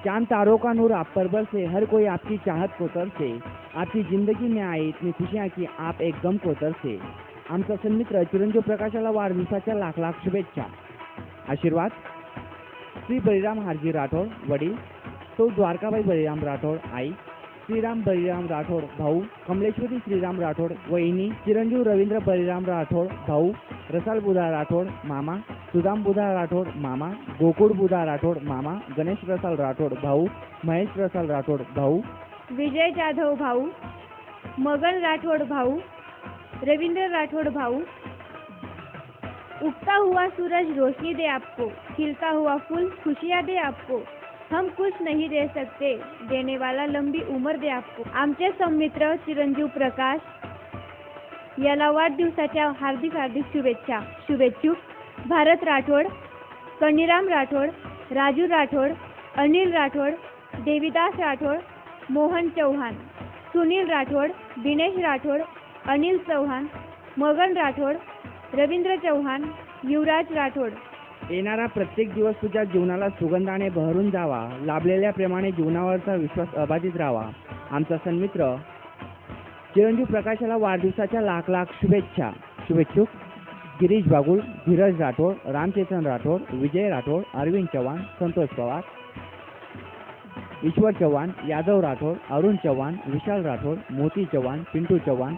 चांद तारों का नूर आप पर बरसे, हर कोई आपकी चाहत को तरसे, आपकी जिंदगी में आए इतनी खुशियाँ की आप एक गम को तरसे. आमचा सन्मित्र चिरंजीव प्रकाशाला वाढदिवसाच्या लाख लाख शुभेच्छा. आशीर्वाद श्री बळीराम हारजी राठोड वडील, सौ द्वारकाबाई बळीराम राठोड आई, श्रीराम बळीराम राठोड भाऊ, कमलेश्वरी श्रीराम राठोड वहिनी, चिरंजीव रवींद्र बळीराम राठोड भाऊ, रसाल बुधा राठोड मामा, सुदाम बुधा राठोड मामा, गोकुळ बुधा राठोड मामा, गणेश रसाल राठोड भाऊ, महेश रसाल राठोड भाऊ, विजय जाधव भाऊ, मगन राठोड भाऊ, रविंद्र राठोड भाऊ. उगता हुआ सूरज रोशनी दे आपको, खिलता हुआ फूल खुशियाँ दे आपको. हम कुछ नहीं दे सकते, देने वाला लंबी उम्र दे आपको. आमचे सौमित्र चिरंजीव प्रकाश याला वाढदिवसाच्या हार्दिक हार्दिक शुभेच्छा. शुभेच्छुक भारत राठोड, कन्नीराम राठोड, राजू राठोड, अनिल राठोड, देवीदास राठोड, मोहन चौहान, सुनील राठोड, दिनेश राठोड, अनिल चौहान, मगन राठोड, रवींद्र चौहान, युवराज राठोड. येणारा प्रत्येक दिवस तुझ्या जीवनाला सुगंधाने बहरून जावा, लाभलेल्या प्रेमाने जीवनावरचा विश्वास अबाधित राहावा. आमचा सन्मित्र चिरंजीव प्रकाशाला वाढदिवसाच्या लाख लाख शुभेच्छा. शुभेच्छुक गिरीश बागुल, धीरज राठोड, रामचेतन राठोड, विजय राठोड, अरविंद चव्हाण, संतोष पवार, ईश्वर चव्हाण, यादव राठोड, अरुण चव्हाण, विशाल राठोड, मोती चव्हाण, पिंटू चव्हाण,